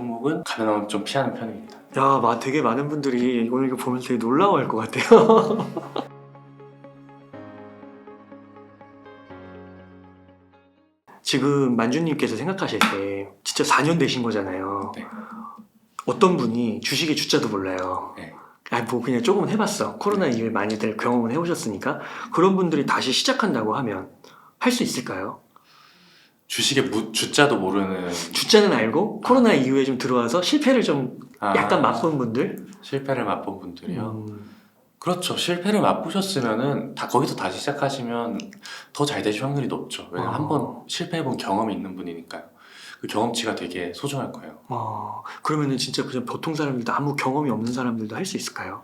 종목은 가능하면 좀 피하는 편입니다. 야, 되게 많은 분들이 오늘 이거 보면서 되게 놀라워할 것 같아요. 지금 만주님께서 생각하실 때 진짜 4년 되신 거잖아요. 네. 어떤 분이 주식의 주자도 몰라요. 네. 뭐 그냥 조금 해봤어. 코로나 이후에 많이들 경험을 해오셨으니까 그런 분들이 다시 시작한다고 하면 할 수 있을까요? 주식의 주자도 모르는 주자는 알고 코로나 이후에 좀 들어와서 실패를 좀 약간 맛본 분들? 실패를 맛본 분들이요. 음, 그렇죠. 실패를 맛보셨으면은 거기서 다시 시작하시면 더 잘 되실 확률이 높죠. 왜냐면 한번 실패해본 경험이 있는 분이니까요. 그 경험치가 되게 소중할 거예요. 그러면은 진짜 그냥 보통 사람들도 아무 경험이 없는 사람들도 할 수 있을까요?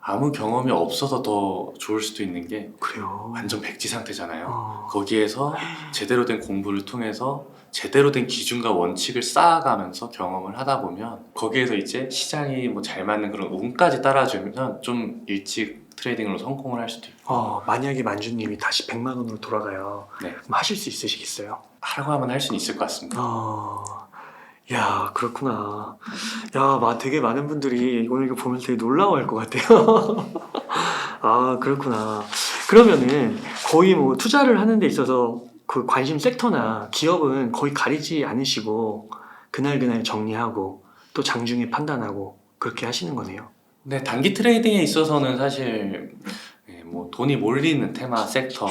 아무 경험이 없어서 더 좋을 수도 있는 게 그래요. 완전 백지 상태잖아요. 어, 거기에서 제대로 된 공부를 통해서 제대로 된 기준과 원칙을 쌓아가면서 경험을 하다 보면 거기에서 이제 시장이 뭐 잘 맞는 그런 운까지 따라주면 좀 일찍 트레이딩으로 성공을 할 수도 있고 만약에 만주님이 다시 100만 원으로 돌아가요. 네. 그럼 하실 수 있으시겠어요? 하라고 하면 할 수는 있을 것 같습니다. 야, 그렇구나. 야, 되게 많은 분들이 오늘 이거 보면서 되게 놀라워할 것 같아요. 그렇구나. 그러면은 거의 뭐 투자를 하는 데 있어서 그 관심 섹터나 기업은 거의 가리지 않으시고 그날 정리하고 또 장중에 판단하고 그렇게 하시는 거네요. 네, 단기 트레이딩에 있어서는 사실 뭐 돈이 몰리는 테마, sek터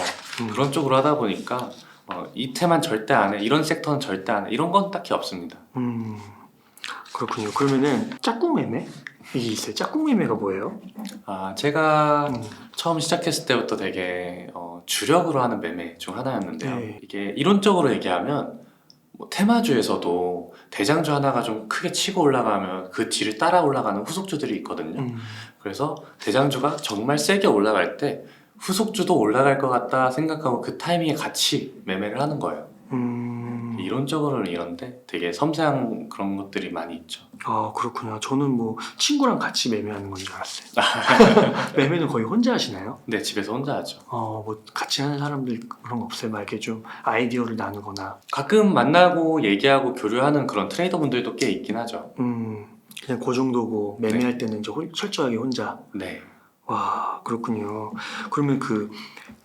그런 쪽으로 하다 보니까 이 테마는 절대 안 해, 이런 섹터는 절대 안 해, 이런 건 딱히 없습니다. 그렇군요. 그러면은 짝꿍 매매? 이게 있어요. 짝꿍 매매가 뭐예요? 제가 처음 시작했을 때부터 되게 주력으로 하는 매매 중 하나였는데요. 네. 이게 이론적으로 얘기하면 뭐 테마주에서도 대장주 하나가 좀 크게 치고 올라가면 그 뒤를 따라 올라가는 후속주들이 있거든요. 그래서 대장주가 정말 세게 올라갈 때 후속주도 올라갈 것 같다 생각하고 그 타이밍에 같이 매매를 하는 거예요. 이론적으로는 이런데 되게 섬세한 그런 것들이 많이 있죠. 그렇구나. 저는 뭐 친구랑 같이 매매하는 건 줄 알았어요. 매매는 거의 혼자 하시나요? 네, 집에서 혼자 하죠. 뭐 같이 하는 사람들 그런 거 없어요? 막 이렇게 좀 아이디어를 나누거나. 가끔 만나고 얘기하고 교류하는 그런 트레이더 분들도 꽤 있긴 하죠. 그냥 그 정도고 매매할 때는 이제 철저하게 혼자. 네. 와, 그렇군요. 그러면 그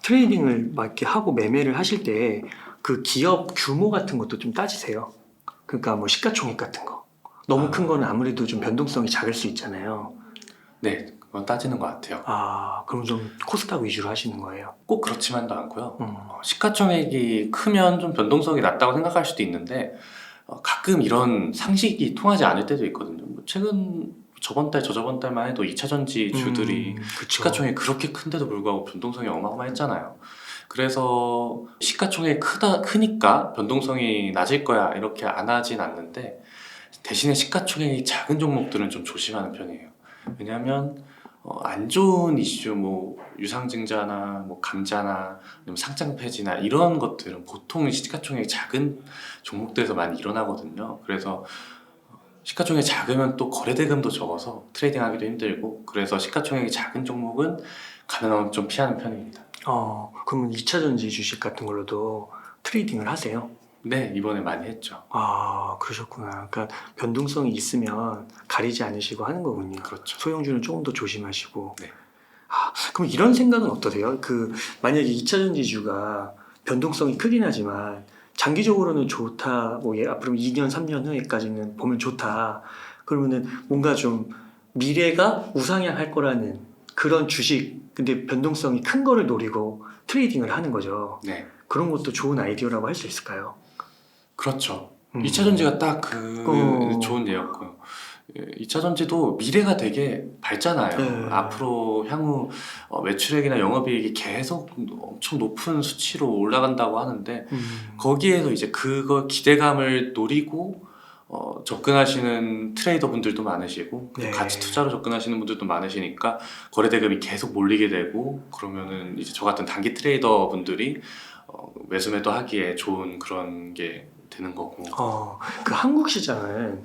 트레이딩을 막 이렇게 하고 매매를 하실 때 그 기업 규모 같은 것도 좀 따지세요? 그러니까 뭐 시가총액 같은 거. 너무 큰 거는 아무래도 좀 변동성이 작을 수 있잖아요. 네, 그건 따지는 것 같아요. 그럼 좀 코스닥 위주로 하시는 거예요? 꼭 그렇지만도 않고요. 시가총액이 크면 좀 변동성이 낮다고 생각할 수도 있는데 가끔 이런 상식이 통하지 않을 때도 있거든요. 뭐 최근 저번 달, 저저번 달만 해도 2차전지 주들이 그쵸. 시가총액이 그렇게 큰데도 불구하고 변동성이 어마어마했잖아요. 그래서 시가총액이 크니까 변동성이 낮을 거야 이렇게 안 하진 않는데 대신에 시가총액이 작은 종목들은 좀 조심하는 편이에요. 왜냐하면 안 좋은 이슈, 뭐 유상증자나 뭐 감자나 아니면 상장 폐지나 이런 것들은 보통 시가총액이 작은 종목들에서 많이 일어나거든요. 그래서 시가총액이 작으면 또 거래대금도 적어서 트레이딩하기도 힘들고, 그래서 시가총액이 작은 종목은 가능하면 좀 피하는 편입니다. 그러면 2차전지 주식 같은 걸로도 트레이딩을 하세요? 네, 이번에 많이 했죠. 그러셨구나. 그러니까 변동성이 있으면 가리지 않으시고 하는 거군요. 그렇죠. 소형주는 조금 더 조심하시고. 네. 그럼 이런 생각은 어떠세요? 만약에 2차전지주가 변동성이 크긴 하지만 장기적으로는 좋다. 뭐 앞으로 2년, 3년 후에까지는 보면 좋다. 그러면은 뭔가 좀 미래가 우상향할 거라는 그런 주식, 근데 변동성이 큰 거를 노리고 트레이딩을 하는 거죠. 네. 그런 것도 좋은 아이디어라고 할 수 있을까요? 그렇죠. 2차전지가 딱 좋은 예였고요. 2차전지도 미래가 되게 밝잖아요. 네. 앞으로 향후 매출액이나 영업이익이 계속 엄청 높은 수치로 올라간다고 하는데 거기에서 이제 그거 기대감을 노리고 접근하시는 트레이더 분들도 많으시고 네. 가치 투자로 접근하시는 분들도 많으시니까 거래대금이 계속 몰리게 되고, 그러면은 이제 저 같은 단기 트레이더 분들이 매수 매도 하기에 좋은 그런 게 되는 거고. 그 한국 시장은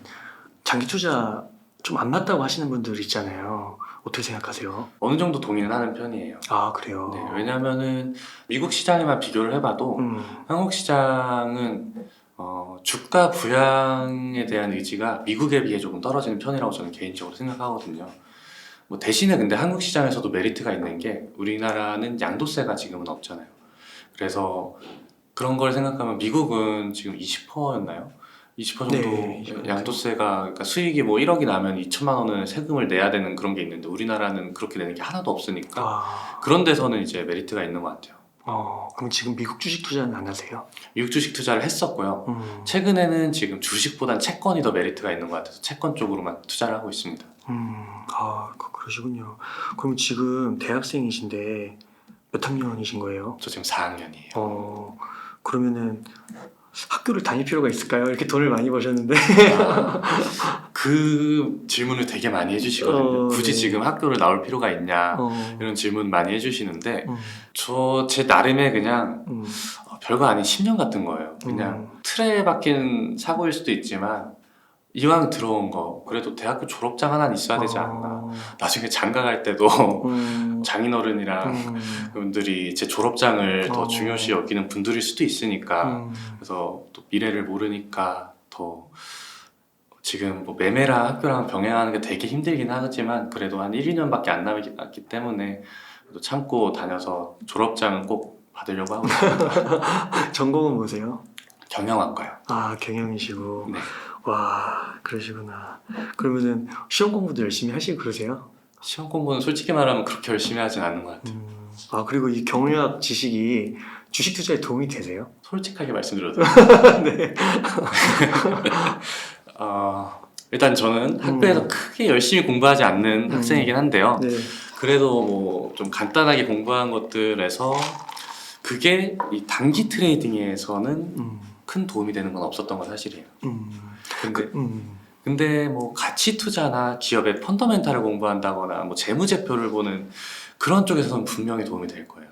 장기 투자 좀 안 맞다고 하시는 분들 있잖아요. 어떻게 생각하세요? 어느 정도 동의는 하는 편이에요. 그래요? 네, 왜냐면은 미국 시장에만 비교를 해봐도 한국 시장은 주가 부양에 대한 의지가 미국에 비해 조금 떨어지는 편이라고 저는 개인적으로 생각하거든요. 뭐 대신에 근데 한국 시장에서도 메리트가 있는 게 우리나라는 양도세가 지금은 없잖아요. 그래서 그런 걸 생각하면 미국은 지금 20%였나요? 20% 정도 네, 20%. 양도세가, 그러니까 수익이 뭐 1억이 나면 2천만 원을 세금을 내야 되는 그런 게 있는데 우리나라는 그렇게 내는 게 하나도 없으니까 아, 그런 데서는 이제 메리트가 있는 것 같아요. 그럼 지금 미국 주식 투자는 안 하세요? 미국 주식 투자를 했었고요. 최근에는 지금 주식보단 채권이 더 메리트가 있는 것 같아서 채권 쪽으로만 투자를 하고 있습니다. 그러시군요. 그럼 지금 대학생이신데 몇 학년이신 거예요? 저 지금 4학년이에요. 그러면은 학교를 다닐 필요가 있을까요? 이렇게 돈을 많이 버셨는데. 그 질문을 되게 많이 해주시거든요. 굳이 네. 지금 학교를 나올 필요가 있냐 이런 질문 많이 해주시는데 저 제 나름의 그냥 별거 아닌 10년 같은 거예요. 그냥 틀에 박힌 사고일 수도 있지만 이왕 들어온 거 그래도 대학교 졸업장 하나는 있어야 되지 않나. 나중에 장가 갈 때도 장인어른이랑 분들이 제 졸업장을 더 중요시 여기는 분들일 수도 있으니까 그래서 또 미래를 모르니까 더 지금 뭐 매매랑 학교랑 병행하는 게 되게 힘들긴 하지만 그래도 한 1, 2년밖에 안 남았기 때문에 그래도 참고 다녀서 졸업장은 꼭 받으려고 하고 있습니다. 전공은 뭐세요? 경영학과요. 경영이시고. 네. 와, 그러시구나. 그러면은 시험 공부도 열심히 하시고 그러세요? 시험 공부는 솔직히 말하면 그렇게 열심히 하진 않는 것 같아요. 그리고 이 경영학 지식이 주식 투자에 도움이 되세요? 솔직하게 말씀드려도 네. 일단 저는 학교에서 크게 열심히 공부하지 않는 학생이긴 한데요. 네. 그래도 뭐 좀 간단하게 공부한 것들에서 그게 이 단기 트레이딩에서는 큰 도움이 되는 건 없었던 건 사실이에요. 근데 뭐 가치 투자나 기업의 펀더멘탈을 공부한다거나 뭐 재무제표를 보는 그런 쪽에서는 분명히 도움이 될 거예요.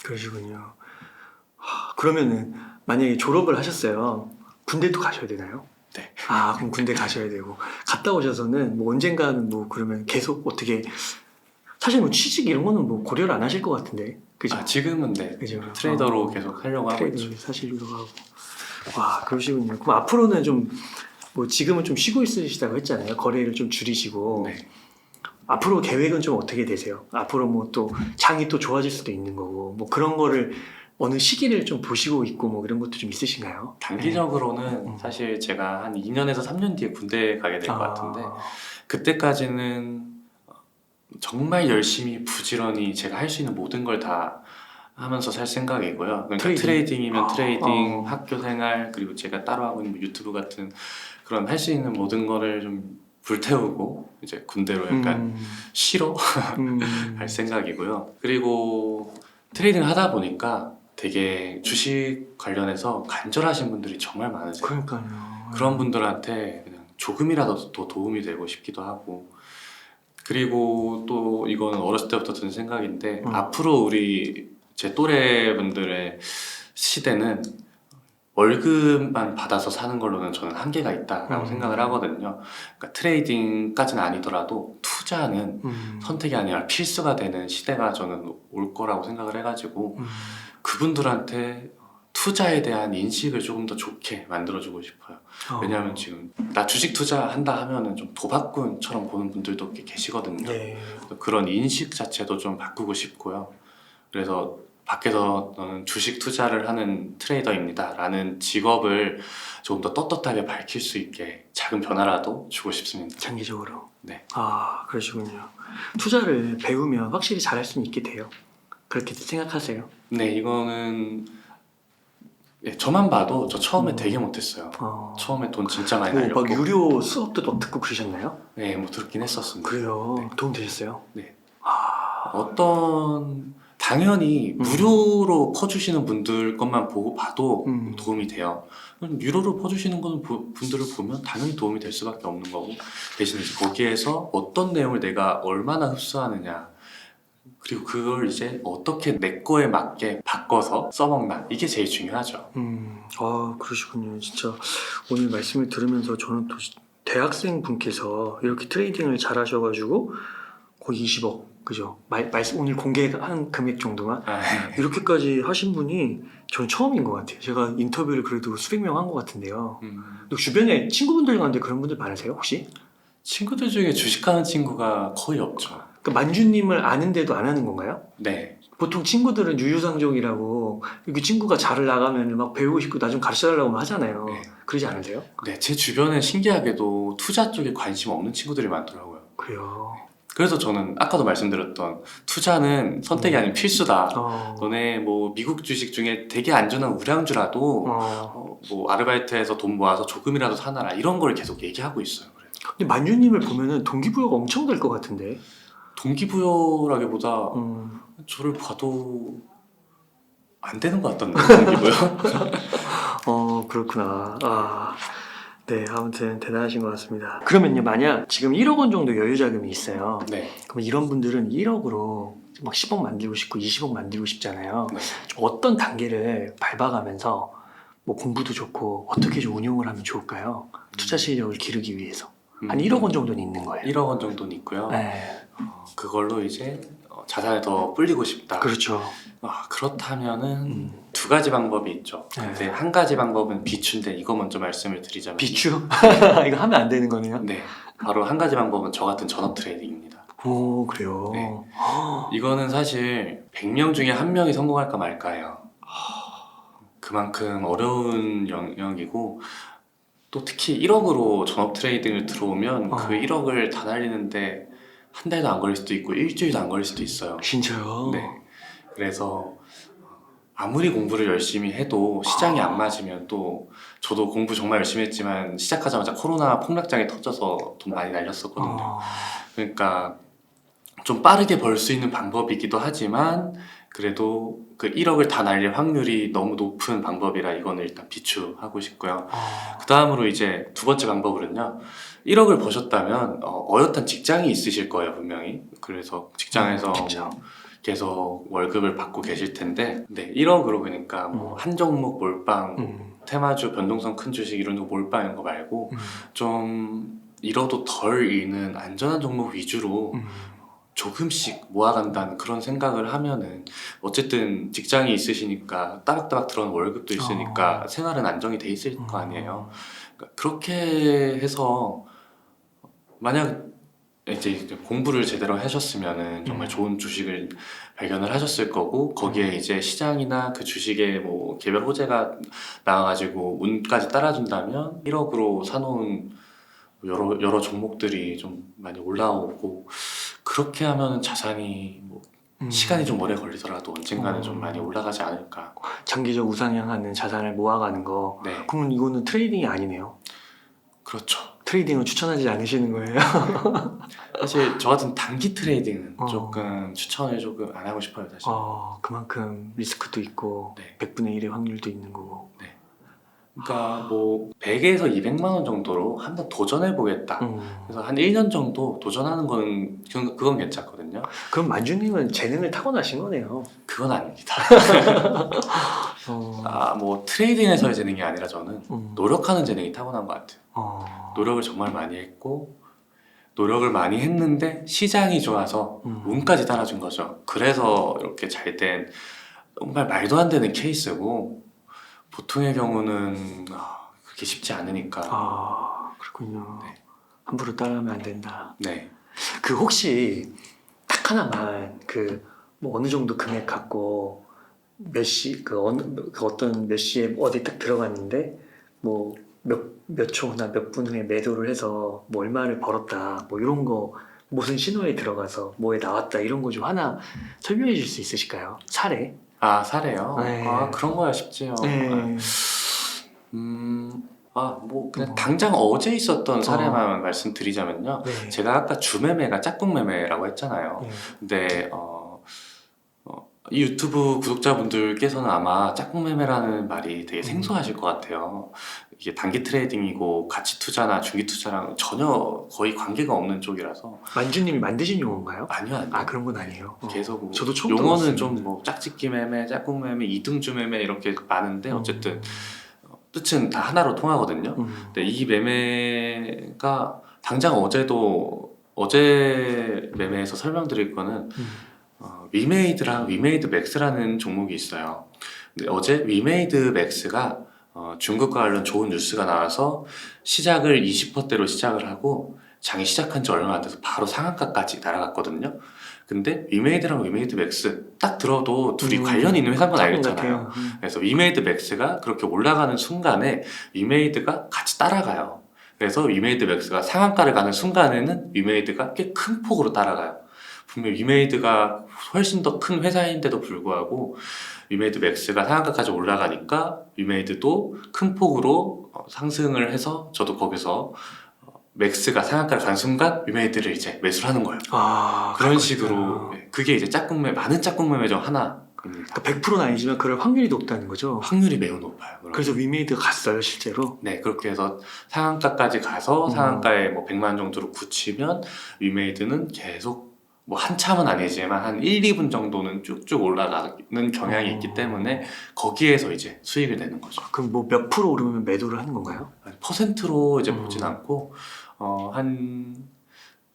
그러시군요. 그러면은 만약에 졸업을 하셨어요. 군대도 가셔야 되나요? 네. 그럼 군대 가셔야 되고 갔다 오셔서는 뭐 언젠가는 뭐 그러면 계속 어떻게 사실 뭐 취직 이런 거는 뭐 고려를 안 하실 것 같은데, 그죠? 지금은 네. 그죠? 트레이더로 계속 하려고 하고 있죠. 트레이더 사시려고 하고. 그러시군요. 그럼 앞으로는 좀 뭐 지금은 좀 쉬고 있으시다고 했잖아요. 거래를 좀 줄이시고. 네. 앞으로 계획은 좀 어떻게 되세요? 앞으로 뭐 또 장이 또 좋아질 수도 있는 거고 뭐 그런 거를 어느 시기를 좀 보시고 있고 뭐 이런 것도 좀 있으신가요? 단기적으로는 사실 제가 한 2년에서 3년 뒤에 군대 가게 될 것 같은데 그때까지는 정말 열심히 부지런히 제가 할 수 있는 모든 걸 다 하면서 살 생각이고요. 그러니까 트레이딩이면 트레이딩, 학교 생활, 그리고 제가 따로 하고 있는 뭐 유튜브 같은 그런 할 수 있는 모든 거를 좀 불태우고 이제 군대로 약간 쉬러 갈 생각이고요. 그리고 트레이딩 하다 보니까 되게 주식 관련해서 간절하신 분들이 정말 많으세요. 그러니까요. 그런 분들한테 그냥 조금이라도 더 도움이 되고 싶기도 하고, 그리고 또 이거는 어렸을 때부터 든 생각인데 앞으로 우리 제 또래 분들의 시대는 월급만 받아서 사는 걸로는 저는 한계가 있다라고 생각을 하거든요. 그러니까 트레이딩까지는 아니더라도 투자는 선택이 아니라 필수가 되는 시대가 저는 올 거라고 생각을 해가지고 그분들한테 투자에 대한 인식을 조금 더 좋게 만들어주고 싶어요. 왜냐하면 지금 나 주식 투자한다 하면은 좀 도박꾼처럼 보는 분들도 꽤 계시거든요. 네. 그런 인식 자체도 좀 바꾸고 싶고요. 그래서 밖에서 너는 주식 투자를 하는 트레이더입니다 라는 직업을 조금 더 떳떳하게 밝힐 수 있게 작은 변화라도 주고 싶습니다. 장기적으로. 네. 그러시군요. 투자를 배우면 확실히 잘할 수 있게 돼요. 그렇게 생각하세요? 네, 이거는 저만 봐도 저 처음에 되게 못했어요. 처음에 돈 진짜 많이 날렸고 막 유료 수업도 막 듣고 그러셨나요? 네, 뭐 듣긴 했었습니다. 그래요. 네. 도움 되셨어요? 네. 당연히 무료로 퍼주시는 분들 것만 보고 봐도 도움이 돼요. 유료로 퍼주시는 분들을 보면 당연히 도움이 될 수밖에 없는 거고, 대신 이제 거기에서 어떤 내용을 내가 얼마나 흡수하느냐, 그리고 그걸 이제 어떻게 내 거에 맞게 바꿔서 써먹나, 이게 제일 중요하죠. 그러시군요. 진짜 오늘 말씀을 들으면서 저는 또 대학생 분께서 이렇게 트레이딩을 잘 하셔가지고 거의 20억, 그죠? 오늘 공개한 금액 정도만 아, 이렇게까지 하신 분이 저는 처음인 것 같아요. 제가 인터뷰를 그래도 수백 명 한 것 같은데요. 또 주변에 친구분들 가운데 그런 분들 많으세요, 혹시? 친구들 중에 주식하는 친구가 거의 없죠. 그 만주님을 아는데도 안 하는 건가요? 네. 보통 친구들은 유유상종이라고 그 친구가 잘을 나가면 막 배우고 싶고 나 좀 가르쳐달라고 하잖아요. 네. 그러지 않으세요? 네, 제 주변에 신기하게도 투자 쪽에 관심 없는 친구들이 많더라고요. 그래요. 그래서 저는 아까도 말씀드렸던 투자는 선택이 아닌 필수다. 어, 너네 뭐 미국 주식 중에 되게 안전한 우량주라도 뭐 아르바이트해서 돈 모아서 조금이라도 사놔라 이런 걸 계속 얘기하고 있어요. 그래서 근데 만주님을 보면은 동기부여가 엄청 될 것 같은데. 동기부여라기보다 음. 저를 봐도 안 되는 것 같던데 동기부여. 그렇구나. 아, 네, 아무튼 대단하신 것 같습니다. 그러면요, 만약 지금 1억 원 정도 여유 자금이 있어요. 네. 그럼 이런 분들은 1억으로 막 10억 만들고 싶고 20억 만들고 싶잖아요. 네. 어떤 단계를 밟아가면서 뭐 공부도 좋고 어떻게 좀 운용을 하면 좋을까요? 투자 실력을 기르기 위해서. 한 1억 원 정도는 있는 거예요. 1억 원 정도는 있고요. 네, 그걸로 이제 자산을 더 불리고 싶다. 그렇죠. 그렇다면은 두 가지 방법이 있죠. 근데 한 가지 방법은 비추인데 이거 먼저 말씀을 드리자면 비추? 이거 하면 안 되는 거네요? 네, 바로 한 가지 방법은 저 같은 전업 트레이딩입니다. 오, 그래요? 네. 이거는 사실 100명 중에 한 명이 성공할까 말까예요. 그만큼 어려운 영역이고 또 특히 1억으로 전업 트레이딩을 들어오면 그 1억을 다 날리는데 한 달도 안 걸릴 수도 있고 일주일도 안 걸릴 수도 있어요. 진짜요? 네. 그래서 아무리 공부를 열심히 해도 시장이 안 맞으면 또 저도 공부 정말 열심히 했지만 시작하자마자 코로나 폭락장이 터져서 돈 많이 날렸었거든요. 그러니까 좀 빠르게 벌 수 있는 방법이기도 하지만 그래도 그 1억을 다 날릴 확률이 너무 높은 방법이라 이거는 일단 비추하고 싶고요. 그 다음으로 이제 두 번째 방법으로는요. 1억을 버셨다면 어엿한 직장이 있으실 거예요, 분명히. 그래서 직장에서 그쵸. 뭐 계속 월급을 받고 계실 텐데, 네, 1억으로 그러니까 뭐 한 종목 몰빵, 테마주, 변동성 큰 주식 이런 거 몰빵 이런 거 말고 좀 잃어도 덜 잃는 안전한 종목 위주로 조금씩 모아간다는 그런 생각을 하면은 어쨌든 직장이 있으시니까 따박따박 들어오는 월급도 있으니까 생활은 안정이 돼 있을 거 아니에요. 그러니까 그렇게 해서 만약 이제 공부를 제대로 하셨으면은 정말 좋은 주식을 발견을 하셨을 거고 거기에 이제 시장이나 그 주식의 뭐 개별 호재가 나와가지고 운까지 따라준다면 1억으로 사놓은 여러 종목들이 좀 많이 올라오고 그렇게 하면 자산이 뭐 시간이 좀 오래 걸리더라도 언젠가는 좀 많이 올라가지 않을까. 장기적 우상향하는 자산을 모아가는 거. 네, 그러면 이거는 트레이딩이 아니네요. 그렇죠. 트레이딩을 추천하지 않으시는 거예요? 사실 저 같은 단기 트레이딩은 어. 조금 추천을 조금 안 하고 싶어요, 사실. 그만큼 리스크도 있고 네. 100분의 1의 확률도 있는 거고. 그러니까 뭐 100에서 200만 원 정도로 한번 도전해 보겠다. 그래서 한 1년 정도 도전하는 건 그건 괜찮거든요. 그럼 만주님은 재능을 타고나신 거네요. 그건 아닙니다. 뭐 트레이딩에서의 재능이 아니라 저는 노력하는 재능이 타고난 것 같아요. 노력을 정말 많이 했고 노력을 많이 했는데 시장이 좋아서 운까지 따라준 거죠. 그래서 이렇게 잘 된 정말 말도 안 되는 케이스고 보통의 경우는 그렇게 쉽지 않으니까. 그렇군요. 네. 함부로 따라하면 안 된다. 네. 그 혹시 딱 하나만 그 뭐 어느 정도 금액 갖고 몇 시 그 어떤 몇 시에 어디 딱 들어갔는데 뭐 몇 초나 몇 분 후에 매도를 해서 뭐 얼마를 벌었다 뭐 이런 거 무슨 신호에 들어가서 뭐에 나왔다 이런 거 좀 하나 설명해 줄 수 있으실까요? 사례? 사례요? 네. 그런 거야 쉽지요. 네. 뭐 그냥 당장 어제 있었던 사례만 말씀드리자면요. 네. 제가 아까 주매매가 짝꿍 매매라고 했잖아요. 네. 근데 이 유튜브 구독자분들께서는 아마 짝꿍 매매라는 말이 되게 생소하실 것 같아요. 이게 단기 트레이딩이고 가치 투자나 중기 투자랑 전혀 거의 관계가 없는 쪽이라서. 만주님이 만드신 용어인가요? 아니요. 그런 건 아니에요. 계속 뭐 저도 처음 용어는 들어봤어요. 좀 뭐 짝짓기 매매, 짝꿍 매매, 이등주 매매 이렇게 많은데 어쨌든 뜻은 다 하나로 통하거든요. 근데 이 매매가 당장 어제도 어제 매매에서 설명드릴 거는 음. 위메이드랑 위메이드 맥스라는 종목이 있어요. 근데 어제 위메이드 맥스가 중국과 관련 좋은 뉴스가 나와서 시작을 20%대로 시작을 하고 장이 시작한 지 얼마 안 돼서 바로 상한가까지 날아갔거든요. 근데 위메이드랑 위메이드 맥스 딱 들어도 둘이 관련이 있는 회사인 건 알겠잖아요. 그래서 위메이드 맥스가 그렇게 올라가는 순간에 위메이드가 같이 따라가요. 그래서 위메이드 맥스가 상한가를 가는 순간에는 위메이드가 꽤 큰 폭으로 따라가요. 분명 위메이드가 훨씬 더 큰 회사인데도 불구하고 위메이드 맥스가 상한가까지 올라가니까 위메이드도 큰 폭으로 상승을 해서 저도 거기서 맥스가 상한가를 간 순간 위메이드를 이제 매수를 하는 거예요. 그런 식으로 그게 이제 많은 짝꿍 매매 중 하나입니다. 그러니까 100%는 아니지만 그럴 확률이 높다는 거죠. 확률이 매우 높아요. 그래서 위메이드가 갔어요 실제로. 네, 그렇게 해서 상한가까지 가서 상한가에 뭐 100만 정도로 굳히면 위메이드는 계속 뭐 한참은 아니지만 한 1, 2분 정도는 쭉쭉 올라가는 경향이 있기 때문에 거기에서 이제 수익을 내는 거죠. 그럼 뭐 몇 프로 오르면 매도를 하는 건가요? 퍼센트로 이제 보진 않고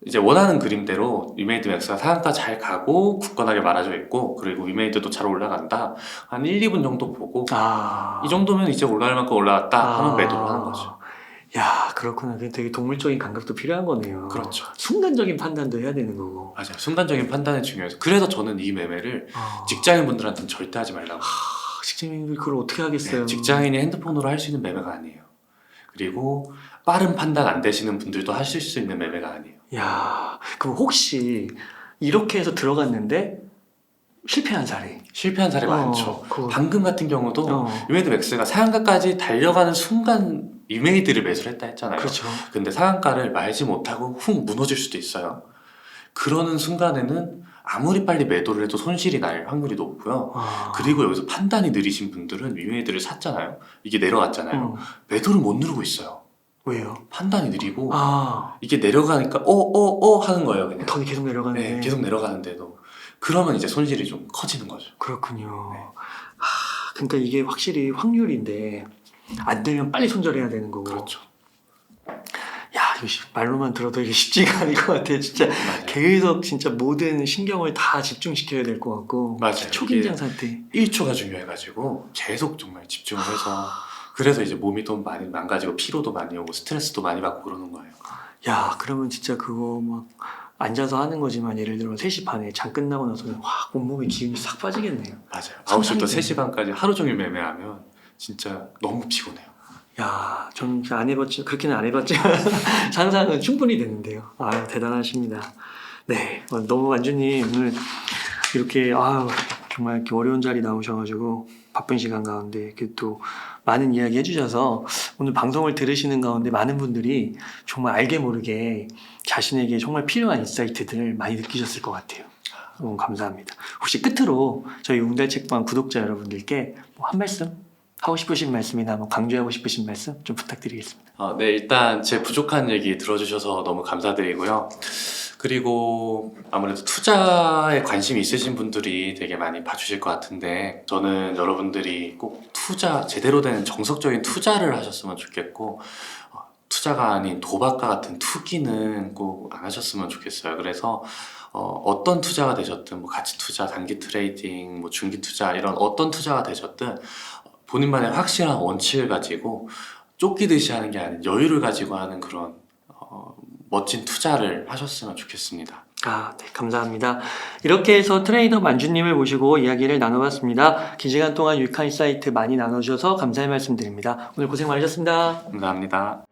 이제 원하는 그림대로 위메이드 맥스가 상한가 잘 가고 굳건하게 말아져 있고 그리고 위메이드도 잘 올라간다 한 1, 2분 정도 보고 이 정도면 이제 올라갈 만큼 올라갔다 하면 매도를 하는 거죠. 야, 그렇구나. 그게 되게 동물적인 감각도 필요한 거네요. 그렇죠. 순간적인 판단도 해야 되는 거고. 맞아요. 순간적인 판단이 중요해서 그래서 저는 이 매매를 직장인분들한테는 절대 하지 말라고. 직장인들 그걸 어떻게 하겠어요? 네, 직장인이 핸드폰으로 할 수 있는 매매가 아니에요. 그리고 빠른 판단 안 되시는 분들도 하실 수 있는 매매가 아니에요. 야, 그럼 혹시 이렇게 해서 들어갔는데 실패한 사례? 실패한 사례 많죠. 그거. 방금 같은 경우도 위메이드 맥스가 상한가까지 달려가는 순간 위메이드를 매수를 했다 했잖아요. 그렇죠. 근데 상한가를 말지 못하고 훅 무너질 수도 있어요. 그러는 순간에는 아무리 빨리 매도를 해도 손실이 날 확률이 높고요. 그리고 여기서 판단이 느리신 분들은 위메이드를 샀잖아요. 이게 내려갔잖아요. 매도를 못 누르고 있어요. 왜요? 판단이 느리고 아, 이게 내려가니까 하는 거예요. 그냥. 턴이 계속 내려가네. 네, 계속 내려가는데도 그러면 이제 손실이 좀 커지는 거죠. 그렇군요. 네. 그러니까 이게 확실히 확률인데 안 되면 빨리 손절해야 되는 거고. 그렇죠. 야, 이거 말로만 들어도 이게 쉽지가 않을 것 같아요. 진짜 맞아요. 계속 진짜 모든 신경을 다 집중시켜야 될 것 같고. 맞아요. 초긴장 상태. 1초가 중요해가지고 계속 정말 집중을 해서 그래서 이제 몸이 또 많이 망가지고 피로도 많이 오고 스트레스도 많이 받고 그러는 거예요. 야, 그러면 진짜 그거 막 앉아서 하는 거지만 예를 들어 3시 반에 장 끝나고 나서는 와, 온몸에 기운이 싹 빠지겠네요. 맞아요. 상상이 9시부터 되네. 3시 반까지 하루 종일 매매하면 진짜 너무 피곤해요. 야, 저는 안 해봤지, 그렇게는 안 해봤지만 상상은 충분히 되는데요. 아, 대단하십니다. 네, 너무 완주님 오늘 이렇게 정말 이렇게 어려운 자리 나오셔가지고 바쁜 시간 가운데 이렇게 또 많은 이야기 해주셔서 오늘 방송을 들으시는 가운데 많은 분들이 정말 알게 모르게 자신에게 정말 필요한 인사이트들을 많이 느끼셨을 것 같아요. 너무 감사합니다. 혹시 끝으로 저희 웅달책방 구독자 여러분들께 뭐 한 말씀 하고 싶으신 말씀이나 뭐 강조하고 싶으신 말씀 좀 부탁드리겠습니다. 네, 일단 제 부족한 얘기 들어주셔서 너무 감사드리고요. 그리고 아무래도 투자에 관심이 있으신 분들이 되게 많이 봐주실 것 같은데 저는 여러분들이 꼭 제대로 된 정석적인 투자를 하셨으면 좋겠고 투자가 아닌 도박과 같은 투기는 꼭 안 하셨으면 좋겠어요. 그래서 어떤 투자가 되셨든 뭐 가치 투자, 단기 트레이딩, 뭐 중기 투자 이런 어떤 투자가 되셨든 본인만의 확실한 원칙을 가지고 쫓기듯이 하는 게 아닌 여유를 가지고 하는 그런 멋진 투자를 하셨으면 좋겠습니다. 네, 감사합니다. 이렇게 해서 트레이더 만주님을 모시고 이야기를 나눠봤습니다. 긴 시간 동안 유익한 인사이트 많이 나눠주셔서 감사의 말씀드립니다. 오늘 고생 많으셨습니다. 감사합니다.